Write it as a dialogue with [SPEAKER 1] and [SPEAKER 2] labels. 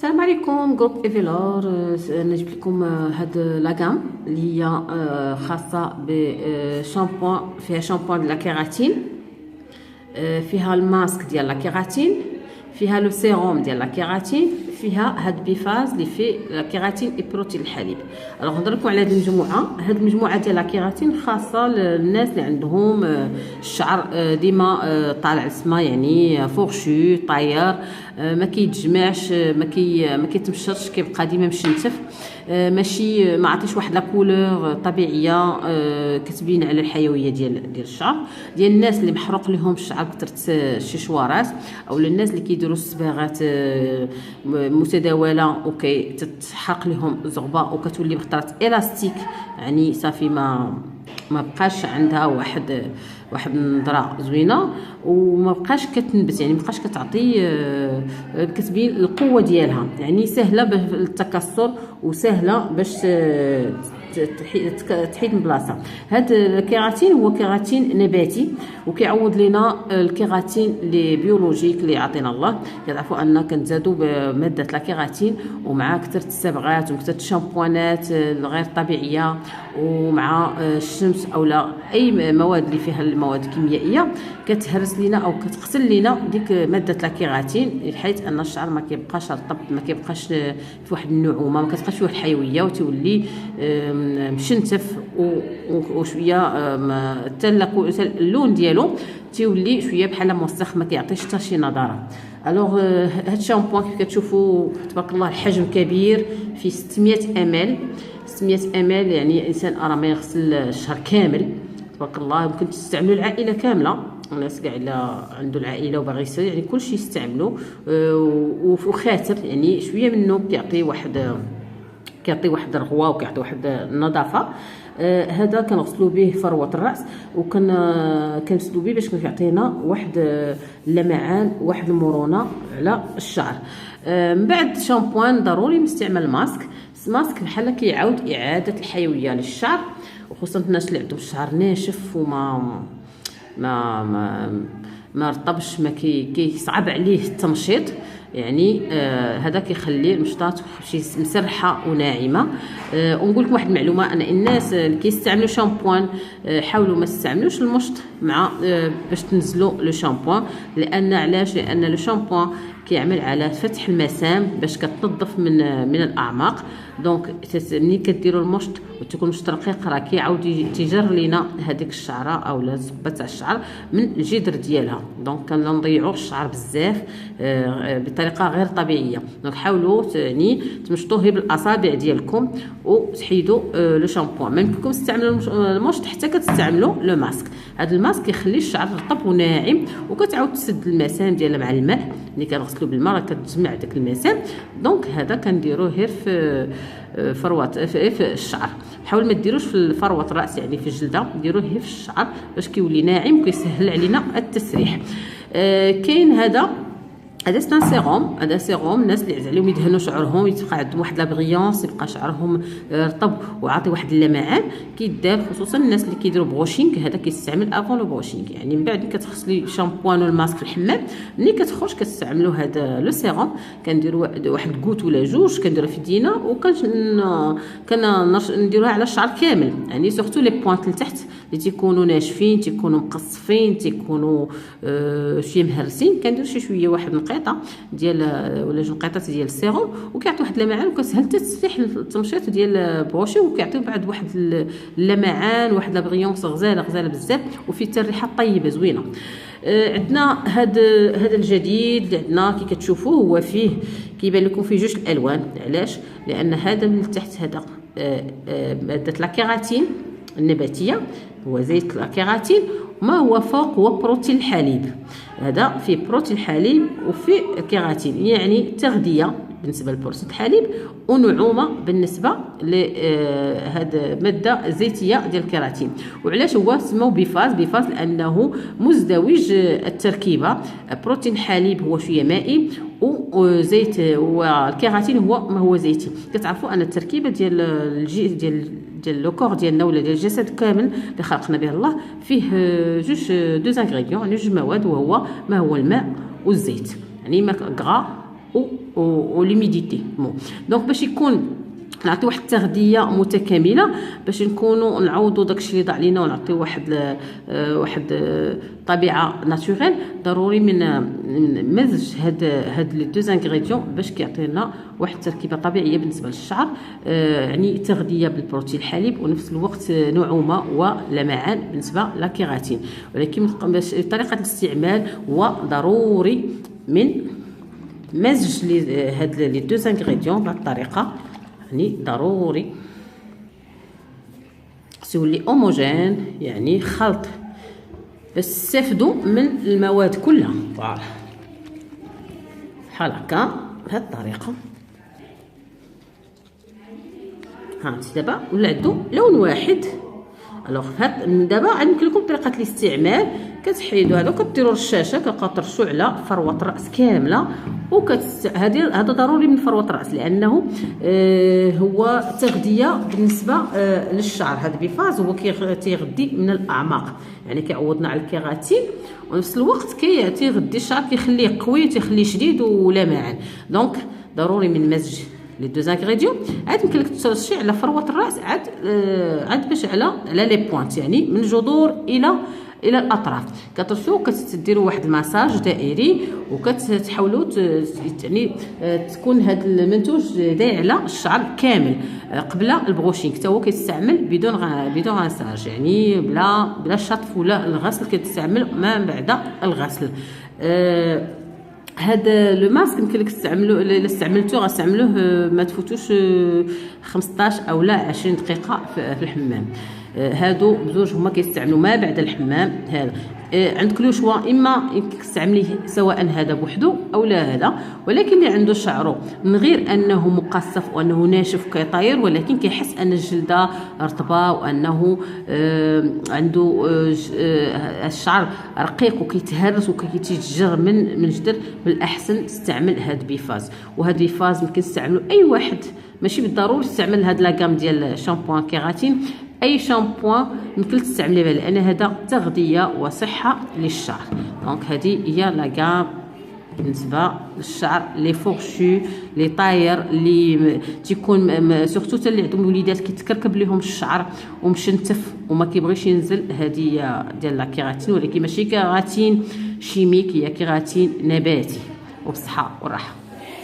[SPEAKER 1] السلام عليكم. جروب ايفيلور نجيب لكم هاد لاغام اللي هي خاصه بشامبوان. فيها شامبوان ديال لاكيراتين، فيها الماسك ديال لاكيراتين، فيها لو سيروم ديال لاكيراتين، فيها هاد بيفاز اللي فيه لاكيراتين اي بروتين الحليب. الوغ نهضر لكم على هاد المجموعه. هاد المجموعه ديال لاكيراتين خاصه للناس اللي عندهم الشعر ديما طالع السما، يعني فورشو طاير، ما كيتجمعش، ما كيتمشرش، كيبقى ديما مشنتف، ماشي ما عطيش واحد لا كولور طبيعيه كتبين على الحيويه ديال الشعر. ديال الناس اللي محروق لهم الشعر كثرت الششوارات، او للناس اللي كيديروا الصباغات متداوله وكتحرق لهم الزغبه وكتولي بخطرات الاستيك، يعني صافي ما بقاش عندها واحد النظره زوينه، وما بقاش كتنبت، يعني ما بقاش كتعطي كتبين القوه ديالها، يعني سهله بالتكسر وسهله باش تحيد من بلاصه. هاد الكيراتين هو كيراتين نباتي، وكيعوض لنا الكيراتين لي بيولوجيك اللي عطينا الله. كتعرفوا ان كنزادوا بماده الكيراتين، ومع كثره الصبغات وكثره الشامبوانات الغير طبيعيه، ومع الشمس او لا اي مواد اللي فيها المواد الكيميائيه كتهرس لنا او كتقتل لنا ديك ماده الكيراتين، بحيث ان الشعر ما كيبقاش رطب، ما كيبقاش في واحد النعومه، ما كتبقاش فيه واحد الحيويه، وتولي مشنتف وشويه حتى اللون ديالو تيولي شويه بحال موسخ، ما كيعطيش حتى شي نضاره. الوغ هاد الشامبوان كيف كتشوفوا تبارك الله الحجم كبير، في 600 ml. 600 ml يعني الانسان ما يغسل الشهر كامل تبارك الله. ممكن تستعملوا العائله كامله، الناس كاع الا عنده العائله وباغي يغسل يعني كلشي يستعملوا. وخاتم يعني شويه منه كيعطي واحد الرغوه وكيعطي واحد النظافه. هذا كنغسلوا به فروه الراس، كنغسلوا به باش كيعطينا واحد اللمعان، واحد المرونه على الشعر. من بعد شامبوان ضروري مستعمل ماسك بحال كيعاود اعاده الحيويه للشعر، وخصوصا الناس اللي عندهم الشعر ناشف وما ما رطبش، ما كيصعب عليه التمشيط، يعني هذا كيخلي المشطات شي مسرحه وناعمه. ونقول لكم واحد المعلومه، ان الناس اللي كيستعملوا شامبوان حاولوا ما تستعملوش المشط مع باش تنزلوا لو شامبوان. لان لو شامبوان كيعمل على فتح المسام باش كتنظف من الاعماق. دونك ملي كديروا المشط وتكون المشط رقيق، راه كيعاود تيجر لينا هذيك الشعره او الزقبه تاع الشعر من الجذر ديالها. دونك كنضيعوا الشعر بزاف بطريقه غير طبيعيه. دونك حاولوا يعني تمشطوه بالاصابع ديالكم وتحيدوا لو شامبوان. ما يمكنكم تستعملوا المشط حتى كتستعملوا لو ماسك. هذا الماسك كيخلي الشعر رطب وناعم، وكتعاود تسد المسام ديالها مع الماء. ملي كنغسلوا بالماء راه كتجمع داك المسام. دونك هذا كنديروه غير في فروه في الشعر. حاول ما ديروش في فروه الراس، يعني في الجلده، ديروه في الشعر باش كيولي ناعم وكيسهل علينا التسريح. كاين هذا سيروم. هذا سيروم الناس اللي عز عليهم يدهنوا شعرهم يبقى عندهم واحد لا بريونس، يبقى شعرهم رطب وعاطي واحد اللمعان، كيدار خصوصا الناس اللي كيديروا بروشينغ. هذا كيستعمل افون لو بروشينغ، يعني من بعد كتغسلي شامبوان والماسك في الحمام، ملي كتخرج كتستعملوا هذا لو سيروم. كنديروا واحد كوت ولا جوج، كنديروها في يدينا نديروها على الشعر كامل، يعني سورتو لي بوينت لتحت اللي تيكونوا ناشفين، تيكونوا مقصفين، تيكونوا شويه مهرسين. كندير شويه واحد نقيطه ديال ولا جوج نقيطات ديال السيروم، وكيعطي واحد اللمعان وكتسهل تسريح التمشيط ديال بروشي، وكيعطي بعد واحد اللمعان، واحد لا بريونس غزاله بزاف، وفيه حتى الريحه طيبه زوينه. عندنا هذا الجديد اللي عندنا كي كتشوفوه، هو فيه كيبان لكم فيه جوج الالوان. علاش؟ لان هذا من تحت هذا ماده لاكيراتين النباتيه، هو زيت الكيراتين، ما هو فوق هو بروتين الحليب. هذا فيه بروتين الحليب وفيه الكيراتين، يعني تغذيه بالنسبه لبروتين الحليب ونعومه بالنسبه لهذا ماده زيتيه ديال الكيراتين. وعلاش هو سموه بيفاز؟ لانه مزدوج التركيبه. بروتين الحليب هو شويه مائي، وزيت والكيراتين هو ما هو زيتي. كتعرفوا ان التركيبه ديال لو كور ديالنا ولا ديال الجسد كامل اللي خلقنا به الله فيه دو انغريديون، يعني جوج مواد، وهو ما هو الماء والزيت، يعني ماء غرا وليميديتي. دونك باش يكون نعطي واحد التغذيه متكامله باش نكونوا نعوضوا داكشي اللي ضاع لينا ونعطيو واحد طبيعه ناتوريل. ضروري من مزج هاد لي دوز انغريديون باش كيعطينا واحد التركيبه طبيعيه بالنسبه للشعر، يعني تغذيه بالبروتين الحليب ونفس الوقت نعومه ولمعان بالنسبه للكيراتين. ولكن طريقه الاستعمال هو ضروري من مزج هاد لي دوز انغريديون بهذه الطريقه، يعني ضروري تولي هوموجين، يعني خلط باش تستافدوا من المواد كلها. فوالا بحال هكا بهذه الطريقه. هانتي دابا ولا عندو لون واحد. الوغ دابا غنمكن لكم طريقه الاستعمال. كتحيدوا هذا وكديروا الشاشه كترشوا على فروه الراس كامله، هذا ضروري من فروه الراس لانه هو تغذيه بالنسبه للشعر. هذا بيفاز هو كيغذي من الاعماق، يعني كيعوضنا على الكيراتين ونفس الوقت كيغذي الشعر، كيخليه قوي وتيخليه شديد ولامعان. دونك ضروري من مزج لي دوز انغريديون. عاد يمكن لك ترشي على فروه الراس عاد باش على لي بوينت، يعني من الجذور الى الاطراف. كترشوا كتديروا واحد المساج دائري وكتحاولوا يعني تكون هذا المنتوج داير على الشعر كامل قبل البروشينغ. حتى هو كيستعمل بدون غساج، يعني بلا شطف ولا الغسل، كتستعمل ما بعد الغسل. هذا لو ماسك يمكن لك تستعملوه، الا استعملتوه غتستعملوه ما تفوتوش 15 او لا 20 دقيقه في الحمام. هادو بزوج هما كيستعملوا ما بعد الحمام. هذا عندك لو شوا، اما يمكن تستعمليه سواء هذا بوحدو او لا هذا، ولكن اللي عنده شعره من غير انه مقصف وانه ناشف كيطاير ولكن كيحس ان الجلده رطبه وانه عنده الشعر رقيق وكيتهرس وكيتجر من جدر، من الاحسن تستعمل هاد بيفاز. وهاد بيفاز ممكن تستعملوا اي واحد، ماشي بالضروري تستعمل هاد لاكام ديال شامبوان كيراتين. اي شامبوان ممكن تستعمليه بها لان هذا تغذيه وصحه للشعر. دونك هذه هي لاكام بالنسبه للشعر لي فورشو لي طاير اللي تيكون سورتو اللي عندهم وليدات كيتكركب لهم الشعر ومشنتف وما كيبغيش ينزل. هذه ديال لا كيراتين، ولكن ماشي كيراتين شيميك، هي كيراتين نباتي. وبصحه والراحه.